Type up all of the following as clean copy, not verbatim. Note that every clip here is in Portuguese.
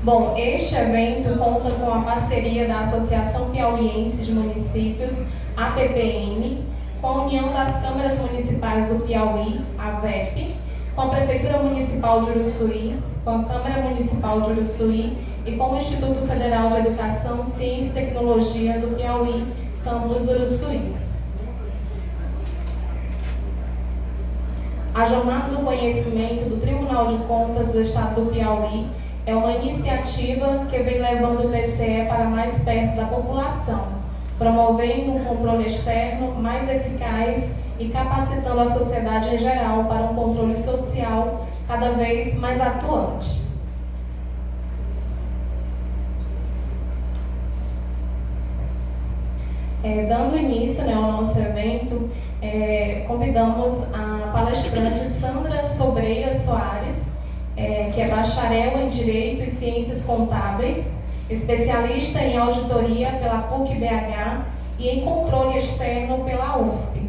Bom, este evento conta com a parceria da Associação Piauiense de Municípios, APPM, com a União das Câmaras Municipais do Piauí, a VEP, com a Prefeitura Municipal de Uruçuí, com a Câmara Municipal de Uruçuí e com o Instituto Federal de Educação, Ciência e Tecnologia do Piauí, Campus Uruçuí. A Jornada do Conhecimento do Tribunal de Contas do Estado do Piauí é uma iniciativa que vem levando o TCE para mais perto da população, promovendo um controle externo mais eficaz e capacitando a sociedade em geral para um controle social cada vez mais atuante. Dando início ao nosso evento, convidamos a palestrante Sandra Sobreira Soares, que é bacharel em Direito e Ciências Contábeis, especialista em auditoria pela PUC-BH e em controle externo pela UFP,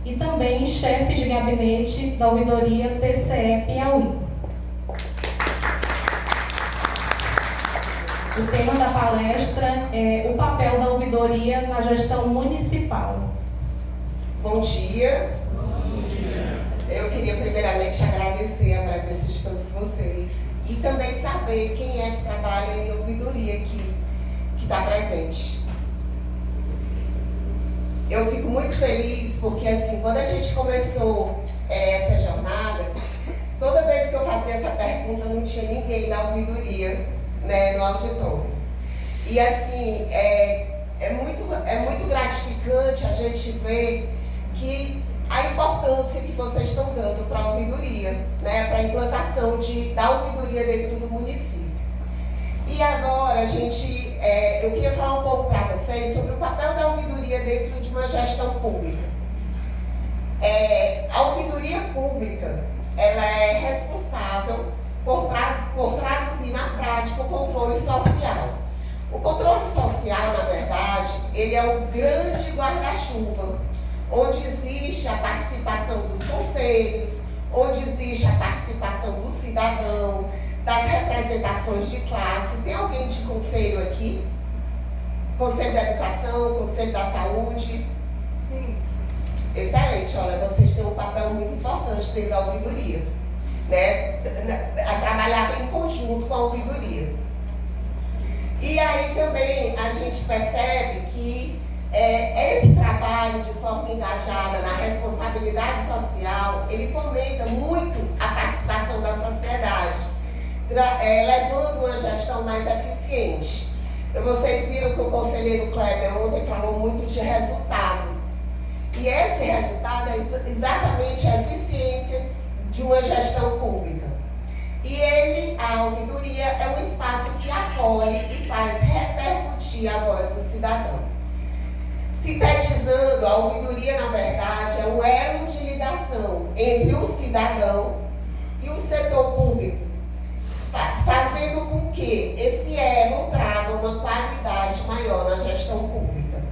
e também chefe de gabinete da ouvidoria TCE Piauí. O tema da palestra é o papel da ouvidoria na gestão municipal. Bom dia. Bom dia. Eu queria primeiramente agradecer a presença de todos vocês e também saber quem é que trabalha em ouvidoria aqui, que está presente. Eu fico muito feliz porque, assim, quando a gente começou essa jornada, toda vez que eu fazia essa pergunta não tinha ninguém da ouvidoria, né, no auditório. E, assim, é muito gratificante a gente ver que a importância que vocês estão dando para a ouvidoria, né, para a implantação da ouvidoria dentro do município. E agora, eu queria falar um pouco para vocês sobre o papel da ouvidoria dentro de uma gestão pública. A ouvidoria pública, ela é responsável por traduzir na prática o controle social. O controle social, na verdade, ele é um grande guarda-chuva, onde existe a participação dos conselhos, onde existe a participação do cidadão, das representações de classe. Tem alguém de conselho aqui? Conselho da Educação, Conselho da Saúde? Sim. Excelente, olha, vocês têm um papel muito importante dentro da ouvidoria, né? A trabalhar em conjunto com a ouvidoria. E aí também a gente percebe que esse trabalho de forma engajada na responsabilidade social, ele fomenta muito a participação da sociedade, levando uma gestão mais eficiente. Vocês viram que o conselheiro Kleber ontem falou muito de resultado. E esse resultado é exatamente a eficiência de uma gestão pública. E a ouvidoria, é um espaço que acolhe e faz repercutir a voz do cidadão. Sintetizando, a ouvidoria, na verdade, é um elo de ligação entre o cidadão e o setor público, fazendo com que esse elo traga uma qualidade maior na gestão pública.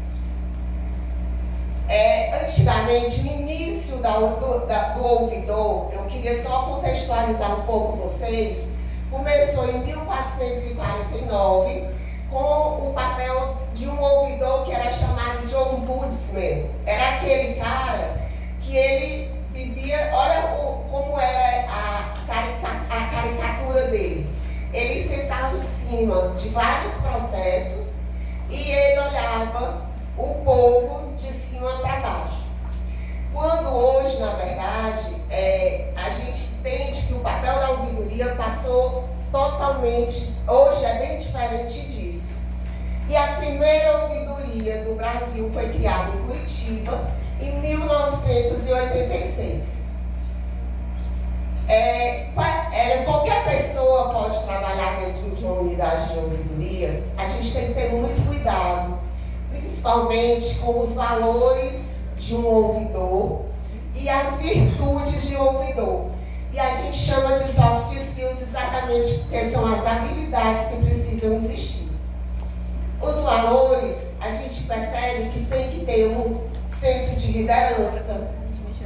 Antigamente, no início do ouvidor, eu queria só contextualizar um pouco vocês, começou em 1449 com o papel de um ouvidor que era chamado de ombudsman. Era aquele cara que ele vivia, olha como era a caricatura dele. Ele sentava em cima de vários processos e ele olhava o povo de cima para baixo. Quando hoje, na verdade, a gente entende que o papel da ouvidoria passou totalmente, hoje é bem diferente disso. E a primeira ouvidoria do Brasil foi criada em Curitiba em 1986. Qualquer pessoa pode trabalhar dentro de uma unidade de ouvidoria. A gente tem que ter muito cuidado, principalmente com os valores de um ouvidor e as virtudes de um ouvidor. E a gente chama de soft skills exatamente porque são as habilidades que precisam existir. Os valores, a gente percebe que tem que ter um senso de liderança,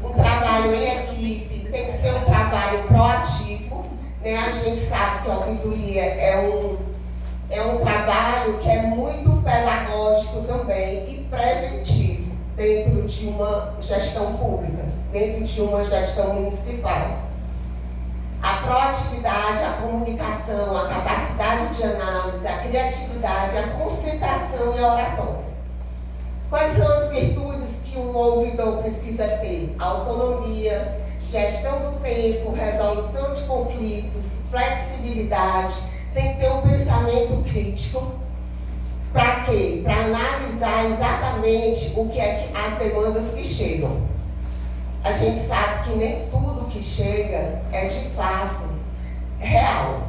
um trabalho em equipe, tem que ser um trabalho proativo, né? A gente sabe que a ouvidoria é é um trabalho que é muito pedagógico também e preventivo dentro de uma gestão pública, dentro de uma gestão municipal. A proatividade, a comunicação, a capacidade de análise, a criatividade, a concentração e a oratória. Quais são as virtudes que um ouvidor precisa ter? Autonomia, gestão do tempo, resolução de conflitos, flexibilidade, tem que ter um pensamento crítico. Para quê? Para analisar exatamente o que é as demandas que chegam. A gente sabe que nem tudo que chega é de fato real.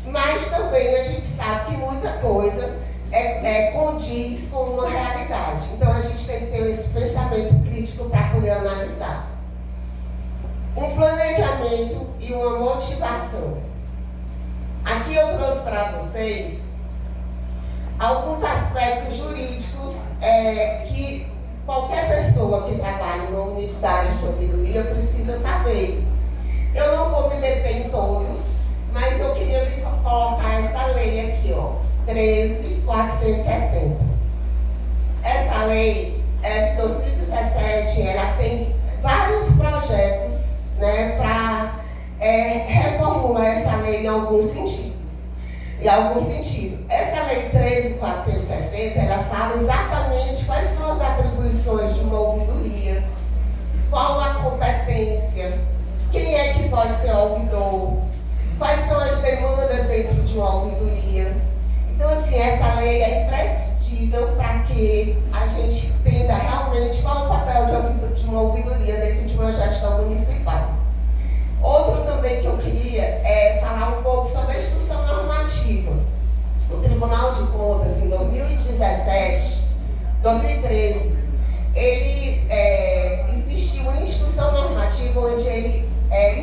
Mas também a gente sabe que muita coisa condiz com uma realidade. Então a gente tem que ter esse pensamento crítico para poder analisar. Um planejamento e uma motivação. Aqui eu trouxe para vocês alguns aspectos jurídicos que qualquer pessoa que trabalhe numa unidade de ouvidoria precisa saber. Eu não vou me deter em todos, mas eu queria colocar essa lei aqui, ó, 13.460. Essa lei é de 2017, ela tem vários projetos, né, para reformular essa lei em alguns sentidos. Essa lei 13.460, ela fala exatamente quais são as atribuições de uma ouvidoria, qual a competência, quem é que pode ser ouvidor, quais são as demandas dentro de uma ouvidoria. Então, assim, essa lei é imprescindível para que a gente entenda realmente qual é o papel de uma ouvidoria dentro de uma gestão municipal. Outro também que eu queria falar um pouco sobre a instrução normativa. O Tribunal de Contas, em 2013, ele existiu uma instrução normativa onde ele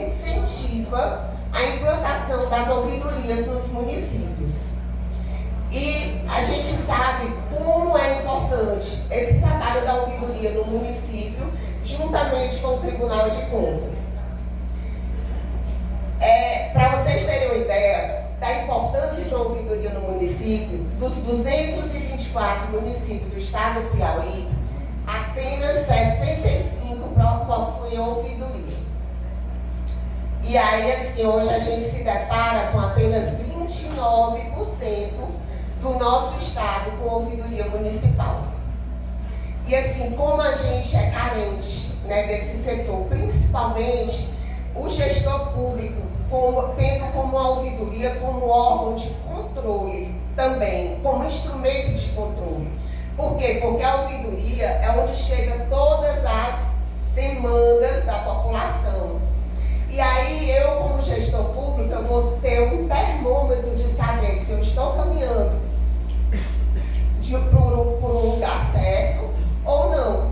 incentiva a implantação das ouvidorias nos municípios. E a gente sabe como é importante esse trabalho da ouvidoria no município, juntamente com o Tribunal de Contas. Para vocês terem uma ideia da importância de uma ouvidoria no município, dos 224 municípios do estado do Piauí, apenas 65 possuem ouvidoria. E aí, assim, hoje a gente se depara com apenas 29% do nosso estado com ouvidoria municipal. E assim, como a gente é carente, né, desse setor, principalmente o gestor público, tendo como a ouvidoria como órgão de controle também, como instrumento de controle. Por quê? Porque a ouvidoria é onde chegam todas as demandas da população. E aí eu, como gestor público, eu vou ter um termômetro de saber se eu estou caminhando por um lugar certo ou não.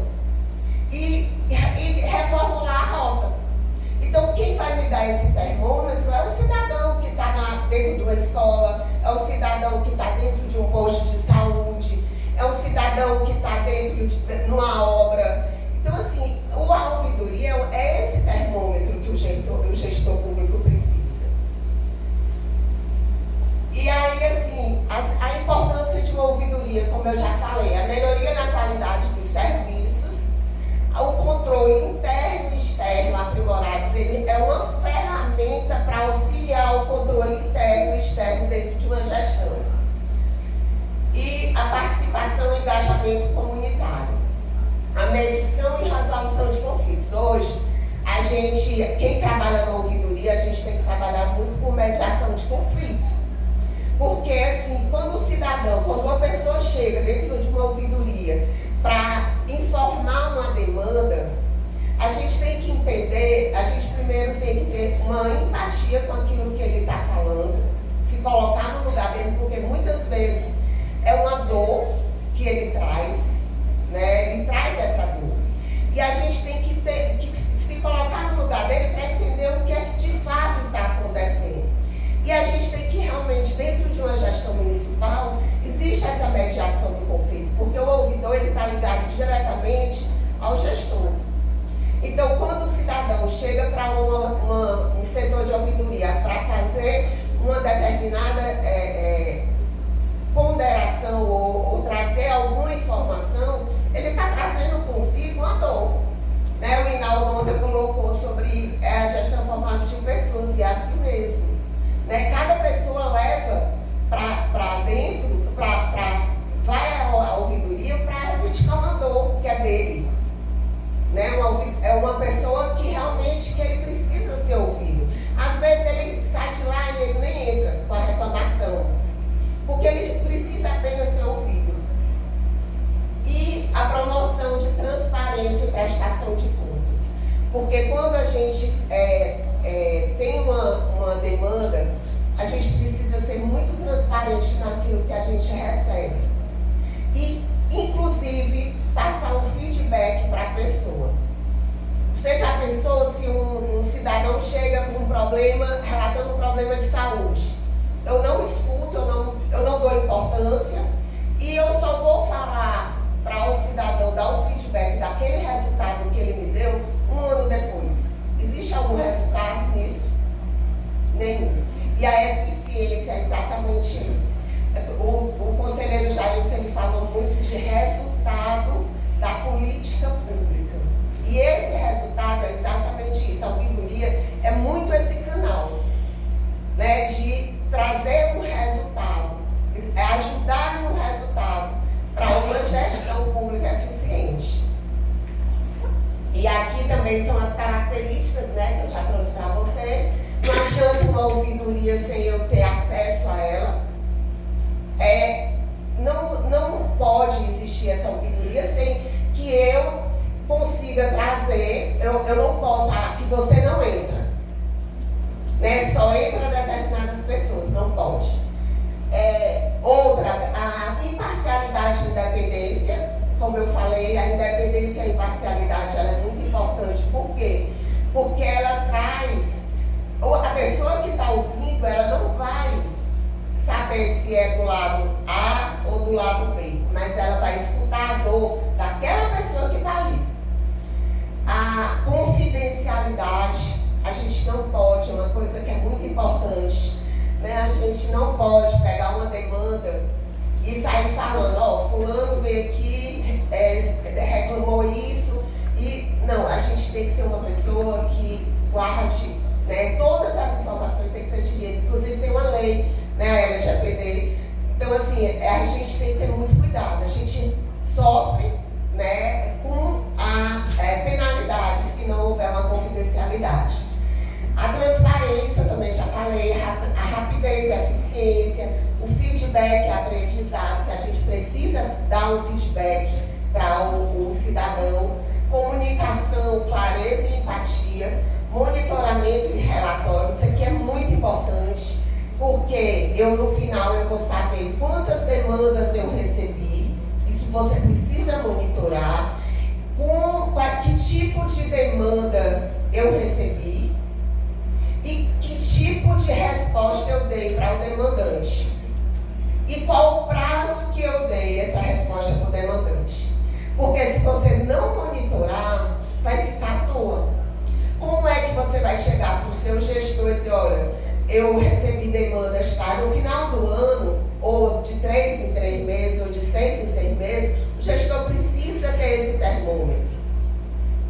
E reformular a rota. Então, quem vai me dar esse termômetro é o cidadão que está dentro de uma escola, é o cidadão que está dentro de um posto de saúde, é o cidadão que está dentro de uma obra. Então, assim, a ouvidoria é esse termômetro que o gestor público precisa. E aí, assim, a importância de uma ouvidoria, como eu já falei, a melhoria na qualidade dos serviços, o controle interno e externo aprimorados, ele é uma ferramenta para auxiliar o controle interno e externo dentro de uma gestão. E a participação e engajamento comunitário. A medição e resolução de conflitos. Hoje, quem trabalha na ouvidoria, a gente tem que trabalhar muito com mediação de conflitos. Porque, assim, quando uma pessoa chega dentro de uma ouvidoria para informar uma demanda, a gente tem que entender, a gente primeiro tem que ter uma empatia com aquilo que ele está falando, se colocar no lugar dele, porque muitas vezes é uma dor que ele traz, né? Ele traz essa dor. E a gente tem que se colocar no lugar dele para entender o que é que de fato está acontecendo. E a gente tem que realmente, dentro de uma gestão municipal, existe essa mediação do conflito, porque o ouvidor está ligado diretamente ao gestor. Então, quando o cidadão chega para um setor de ouvidoria para fazer uma determinada Porque quando a gente tem uma demanda, a gente precisa ser muito transparente naquilo que a gente recebe. E, inclusive, passar um feedback para a pessoa. Você já pensou se um cidadão chega com um problema, relatando um problema de saúde? Eu não escuto, eu não dou importância e eu só vou falar para o cidadão dar um feedback daquele resultado que ele me deu um ano depois. Existe algum resultado nisso? Nenhum. E a eficiência é exatamente isso. O conselheiro Jair, ele falou muito de resultado da política pública. E esse resultado é exatamente isso. A ouvidoria é muito esse canal, né, de trazer um resultado, ajudar no resultado para uma gestão pública eficiente. E aqui também são as características, né, que eu já trouxe para você. Não adianta uma ouvidoria sem eu ter acesso a ela. Não pode existir essa ouvidoria sem que eu consiga trazer. Eu não posso, que você não entra. Né? Só entra determinadas pessoas, não pode. Outra, a imparcialidade e independência. Como eu falei, a independência e a imparcialidade ela é muito importante. Por quê? Porque ela traz... A pessoa que está ouvindo, ela não vai saber se é do lado A ou do lado B, mas ela vai escutar a dor daquela pessoa que está ali. A confidencialidade, a gente não pode, é uma coisa que é muito importante, né? A gente não pode pegar uma demanda e sair falando, fulano veio aqui, reclamou isso, e não, a gente tem que ser uma pessoa que guarde, né, todas as informações têm que ser sigilo. Inclusive tem uma lei, né, a LGPD. Então, assim, a gente tem que ter muito cuidado. A gente sofre, né, com a penalidade se não houver uma confidencialidade. A transparência, eu também já falei, a rapidez, a eficiência, o feedback, a aprendizado, que a gente precisa dar um feedback para o cidadão, comunicação, clareza e empatia, monitoramento e relatório. Isso aqui é muito importante, porque no final eu vou saber quantas demandas eu recebi. Isso você precisa monitorar. Que tipo de demanda eu recebi e que tipo de resposta eu dei para o demandante. E qual o prazo que eu dei essa resposta para o demandante. Porque se você não monitorar, vai ficar à toa. Como é que você vai chegar para o seu gestor e dizer, olha, eu recebi demandas, tá? No final do ano, ou de 3 em 3 meses, ou de 6 em 6 meses, o gestor precisa ter esse termômetro.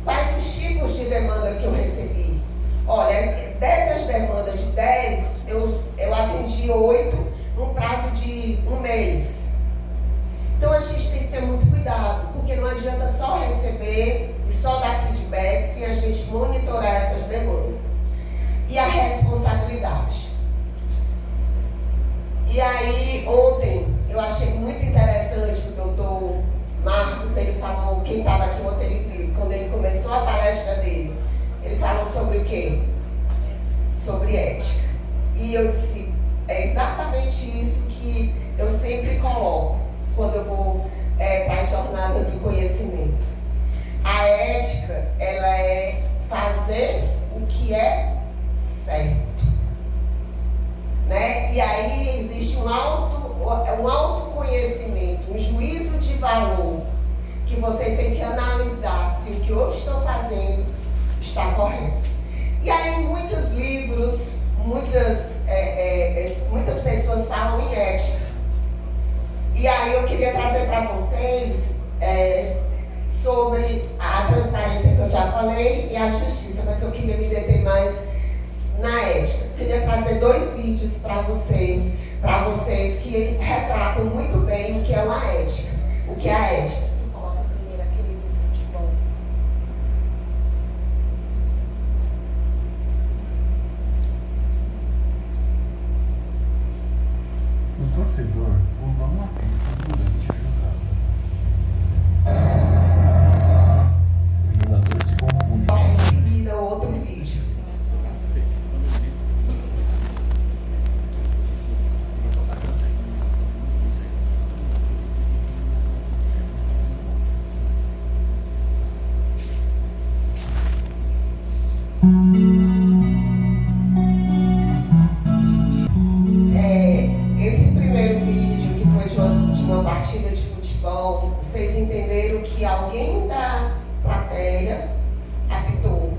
Quais os tipos de demanda que eu recebi? Olha, dessas demandas de 10, eu atendi 8 num prazo de 1 mês. Então a gente tem que ter muito cuidado, porque não adianta só receber e só dar feedback sem a gente monitorar essas demandas. E a responsabilidade. E aí, ontem, eu achei muito interessante o doutor Marcos, ele falou, quem estava aqui ontem, ele viu, quando ele começou a palestra dele, ele falou sobre o quê? Sobre ética. E eu disse, é exatamente isso que eu sempre coloco quando eu vou para as jornadas do conhecimento. A ética, ela é fazer o que é certo, né? E aí existe um autoconhecimento, um juízo de valor, que você tem que analisar se o que eu estou fazendo está correto. E aí muitos livros, muitas pessoas falam em ética. E aí eu queria trazer para vocês sobre a transparência que eu já falei e a justiça, mas eu queria me deter mais na ética. Eu queria trazer 2 vídeos para vocês que retratam muito bem o que é uma ética. O que é a ética? Coloca primeiro aquele do futebol. O torcedor usa uma pinta durante a jogada. O jogador se confunde. Recebida primeiro vídeo, que foi de uma partida de futebol, vocês entenderam que alguém da plateia apitou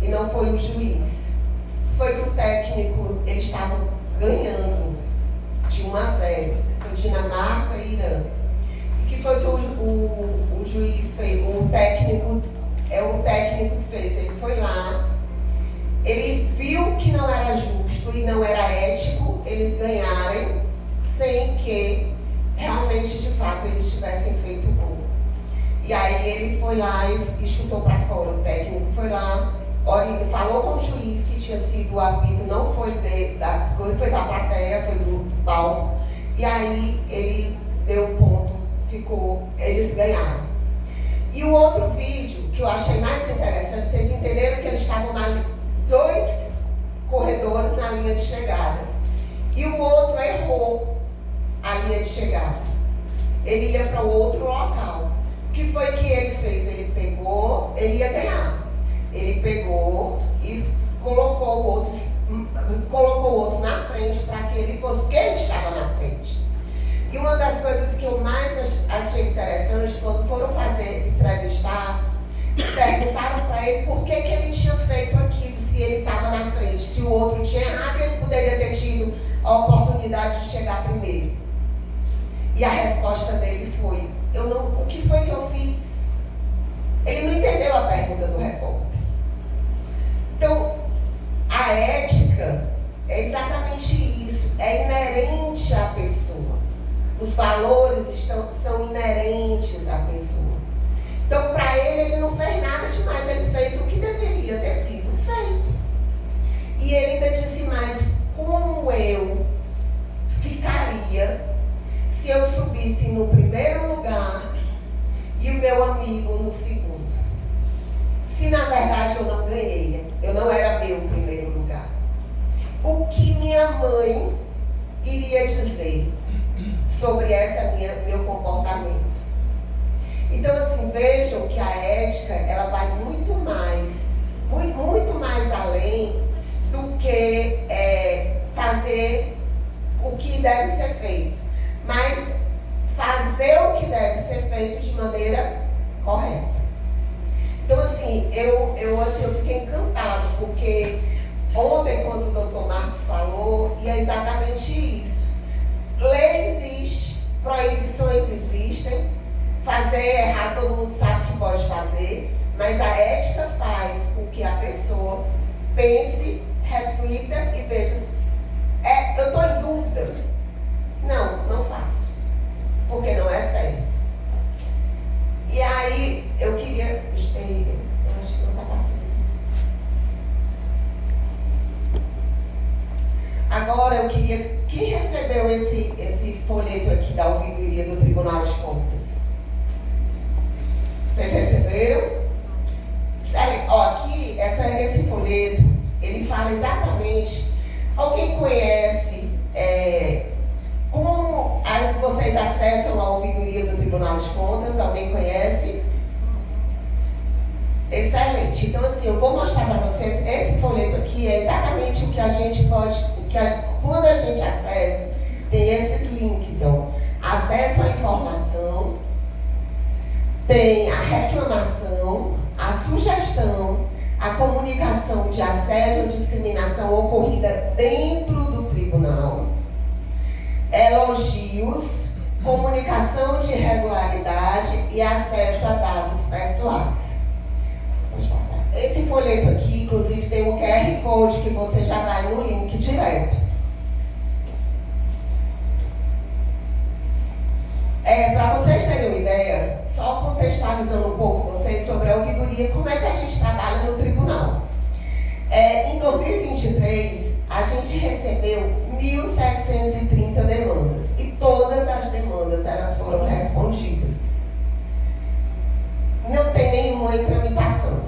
e não foi o juiz. Foi que o técnico, eles estavam ganhando de 1-0. Foi Dinamarca e Irã. E que foi que o juiz fez? O técnico fez. Ele foi lá, ele viu que não era justo e não era ético eles ganharem sem que realmente, de fato, eles tivessem feito o gol. E aí ele foi lá e chutou para fora. O técnico foi lá, falou com o juiz que tinha sido o apito, não foi foi da plateia, foi do palco. E aí ele deu o ponto, eles ganharam. E o outro vídeo que eu achei mais interessante, vocês entenderam que eles estavam 2 corredores na linha de chegada. E o outro errou a linha de chegada. Ele ia para outro local. O que foi que ele fez? Ele ia ganhar. Ele pegou e colocou o outro na frente para que ele fosse, porque ele estava na frente. E uma das coisas que eu mais achei interessante, quando foram entrevistar, perguntaram para ele por que ele tinha feito aquilo, se ele estava na frente, se o outro tinha errado, ele poderia ter tido a oportunidade de chegar primeiro. E a resposta dele foi, o que foi que eu fiz? Ele não entendeu a pergunta do repórter. Então, a ética é exatamente isso, é inerente à pessoa. Os valores são inerentes à pessoa. Então, para ele não fez nada demais, ele fez o que deveria ter sido feito. E ele ainda disse mais, como eu ficaria se eu subisse no primeiro lugar e o meu amigo no segundo? Se na verdade eu não ganhei, eu não era meu primeiro lugar. O que minha mãe iria dizer sobre meu comportamento? Então, assim, vejam que a ética, ela vai muito mais além do que fazer o que deve ser feito, mas fazer o que deve ser feito de maneira correta. Então, assim, eu fiquei encantado, porque ontem, quando o Dr. Marcos falou, e é exatamente isso. Lei existe, proibições existem, fazer errado todo mundo sabe que pode fazer, mas a ética faz com que a pessoa pense, reflita e veja, eu estou em dúvida? Não faço, porque não é certo. E aí, eu queria, eu acho que não está passando. Agora, eu queria, quem recebeu esse folheto aqui da ouvidoria do Tribunal de Contas? Vocês receberam? Aqui, esse folheto, ele fala exatamente, alguém conhece como vocês acessam a ouvidoria do Tribunal de Contas? Alguém conhece? Excelente. Então, assim, eu vou mostrar para vocês, esse folheto aqui é exatamente o que a gente pode, quando a gente acessa, tem esses links, acesso à informação, tem a reclamação, a sugestão, a comunicação de assédio ou discriminação ocorrida dentro do tribunal, elogios, comunicação de irregularidade e acesso a dados pessoais. Pode passar. Esse folheto aqui, inclusive, tem um QR Code que você já vai no link direto. Para vocês terem uma ideia, só contextualizando um pouco vocês sobre a ouvidoria, como é que a gente trabalha no tribunal. Em 2023, a gente recebeu 1.730 demandas e todas as demandas elas foram respondidas. Não tem nenhuma em tramitação.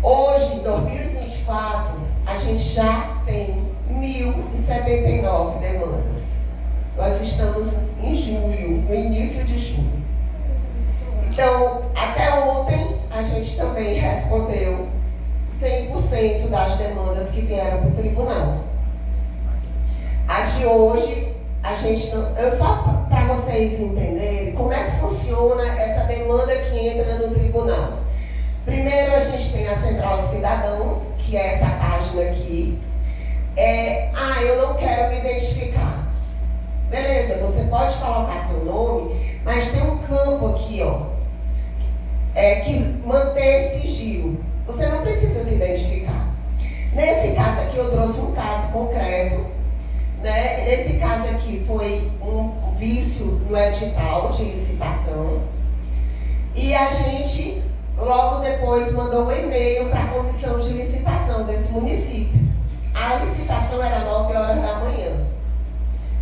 Hoje, em 2024, a gente já tem 1.079 demandas. Nós estamos em julho, no início de julho. Então, até ontem, a gente também respondeu 100% das demandas que vieram para o tribunal. A de hoje, a gente não, eu só para vocês entenderem como é que funciona essa demanda que entra no tribunal. Primeiro a gente tem a Central do Cidadão, que é essa página aqui. Eu não quero me identificar. Beleza, você pode colocar seu nome, mas tem um campo aqui, ó, que manter sigilo. Você não precisa se identificar. Nesse caso aqui eu trouxe um caso concreto, né? Nesse caso aqui foi um vício no edital de licitação e a gente logo depois mandou um e-mail para a comissão de licitação desse município. A licitação era 9 horas da manhã.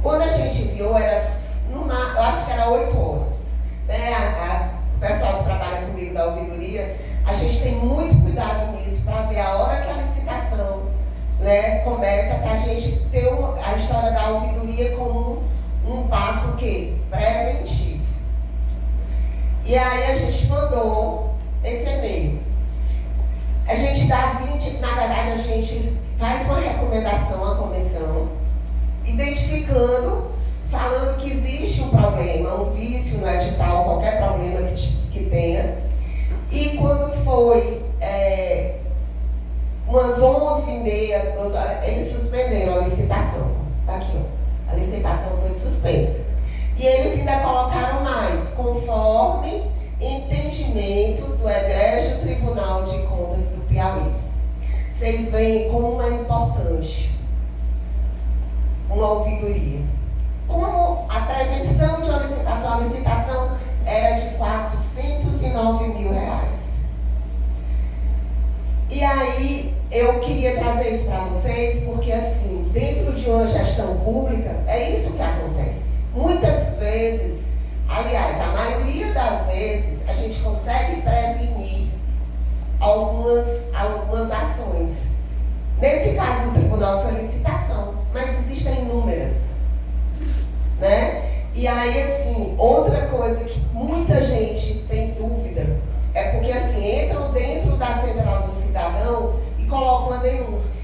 Quando a gente viu, eu acho que era 8 horas. Né? O pessoal que trabalha comigo da ouvidoria, a gente tem muito cuidado nisso para ver a hora que a licitação, né, começa, para a gente ter a história da ouvidoria como um passo preventivo. E aí a gente mandou esse e-mail. A gente dá 20, na verdade a gente faz uma recomendação à comissão, identificando, falando que existe um problema, um vício no edital, qualquer problema que tenha. E quando foi umas 11h30, eles suspenderam a licitação. Tá aqui, ó. A licitação foi suspensa. E eles ainda colocaram mais, conforme entendimento do Egrégio Tribunal de Contas do Piauí. Vocês veem como é importante uma ouvidoria. Como a prevenção de uma licitação, a licitação era de R$409 mil. E aí, eu queria trazer isso para vocês, porque assim, dentro de uma gestão pública, é isso que acontece. Muitas vezes, aliás, a maioria das vezes, a gente consegue prevenir algumas ações. Nesse caso do tribunal foi licitação, mas existem inúmeras, né? E aí, assim, outra coisa que muita gente tem dúvida é porque, assim, entram dentro da Central do Cidadão e colocam uma denúncia.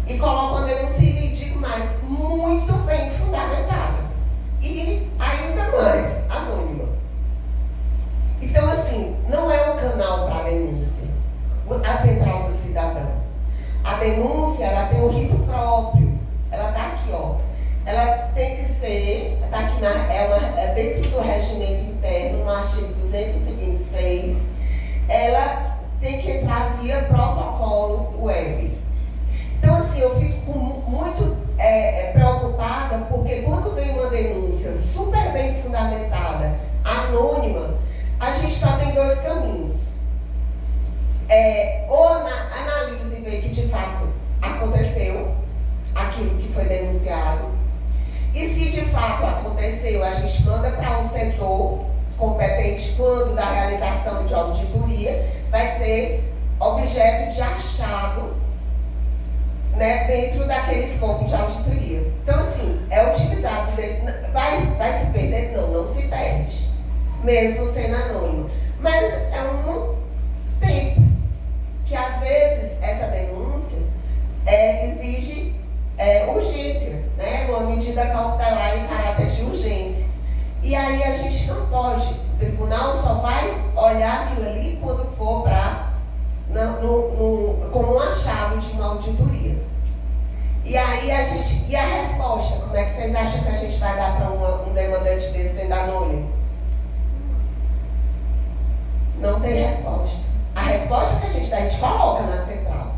E colocam uma denúncia, e lhe digo mais, muito bem fundamentada. E ainda mais, anônima. Então, assim, não é um canal para denúncia, a Central do Cidadão. A denúncia, ela tem um rito próprio. Ela está aqui, ó. Ela tem que ser, está aqui dentro do regimento interno, no artigo 226, ela tem que entrar via protocolo web. Então, assim, eu fico muito preocupada, porque quando vem uma denúncia super bem fundamentada, anônima, a gente só tem dois caminhos. Ou analise e vê que de fato aconteceu aquilo que foi denunciado. E se de fato aconteceu, a gente manda para um setor competente quando da realização de auditoria, vai ser objeto de achado, né, dentro daquele escopo de auditoria. Então, assim, é utilizado, vai se perder? Não se perde, mesmo sendo anônimo. Mas é um tempo que, às vezes, essa denúncia exige urgência, né? Uma medida cautelar em caráter de urgência. E aí a gente não pode, o tribunal só vai olhar aquilo ali quando for como um achado de uma auditoria. E aí e a resposta, como é que vocês acham que a gente vai dar para um demandante desse sendo anônimo? Não tem resposta. A resposta que a gente coloca na central,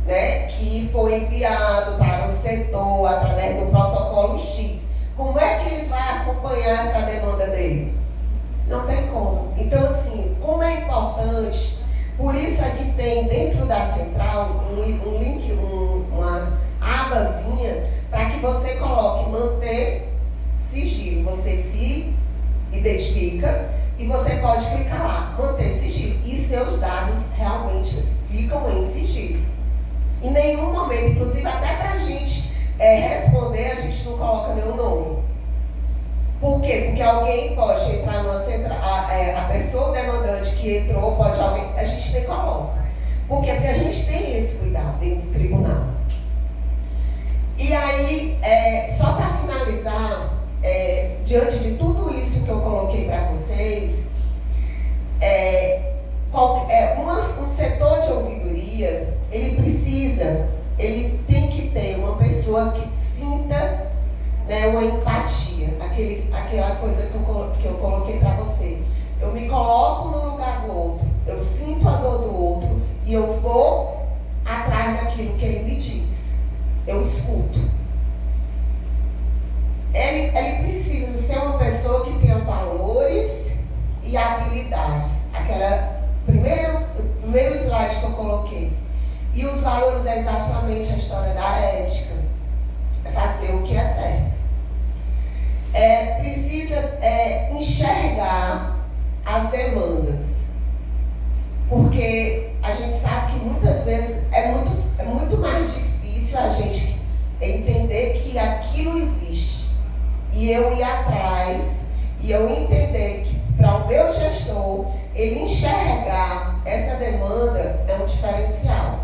né, que foi enviado para o setor através do protocolo X. Como é que ele vai acompanhar essa demanda dele? Não tem como. Então, assim, como é importante, por isso aqui tem dentro da central um link, uma abazinha, para que você coloque manter sigilo. Você se identifica e você pode clicar lá, manter sigilo. E seus dados realmente ficam em sigilo. Em nenhum momento, inclusive até para a gente responder, a gente não coloca nenhum nome. Por quê? Porque alguém pode entrar numa central, a pessoa demandante que entrou, a gente nem coloca. Por quê? Porque a gente tem esse cuidado dentro do tribunal. E aí, só para finalizar, diante de tudo isso que eu coloquei para vocês, um setor de ouvidoria, ele tem que ter uma pessoa que sinta, né, uma empatia, aquela coisa que eu coloquei para você. Eu me coloco no lugar do outro, eu sinto a dor do outro e eu vou atrás daquilo que ele me diz. Eu escuto. Ele precisa ser uma pessoa que tenha valores e habilidades. Primeiro slide que eu coloquei. E os valores é exatamente a história da ética. É fazer o que é certo. Precisa enxergar as demandas. Porque a gente sabe que muitas vezes é muito mais difícil a gente entender que aquilo existe. E eu ir atrás, e eu entender que para o meu gestor, ele enxergar essa demanda é um diferencial.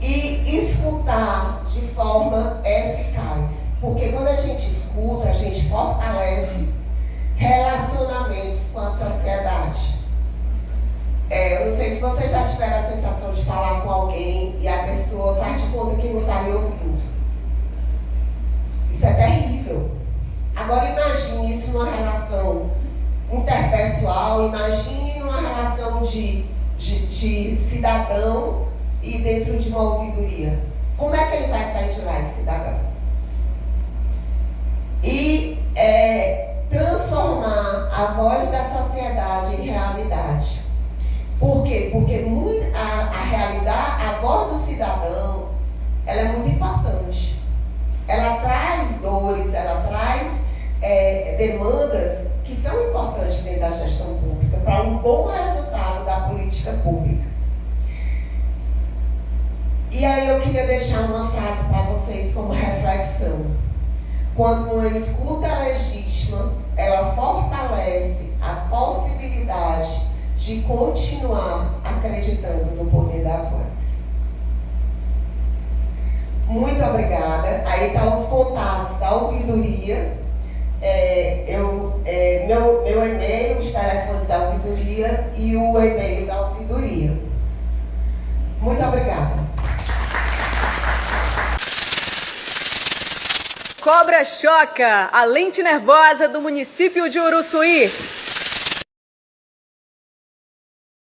E escutar de forma eficaz. Porque quando a gente escuta, a gente fortalece relacionamentos com a sociedade. Eu não sei se vocês já tiveram a sensação de falar com alguém e a pessoa faz de conta que não está me ouvindo. Isso é terrível. Agora imagine isso numa relação interpessoal, imagine numa relação de cidadão e dentro de uma ouvidoria. Como é que ele vai sair de lá, esse cidadão? E transformar a voz da sociedade em realidade. Por quê? Porque a realidade, a voz do cidadão, ela é muito importante. Ela traz dores, ela traz demandas que são importantes dentro da gestão pública para um bom resultado da política pública. E aí eu queria deixar uma frase para vocês como reflexão. Quando uma escuta legítima, ela fortalece a possibilidade de continuar acreditando no poder da voz. Muito obrigada. Aí estão os contatos da ouvidoria. Meu e-mail, os telefones da ouvidoria e o e-mail da ouvidoria. Muito obrigada. Cobra choca, a lente nervosa do município de Uruçuí.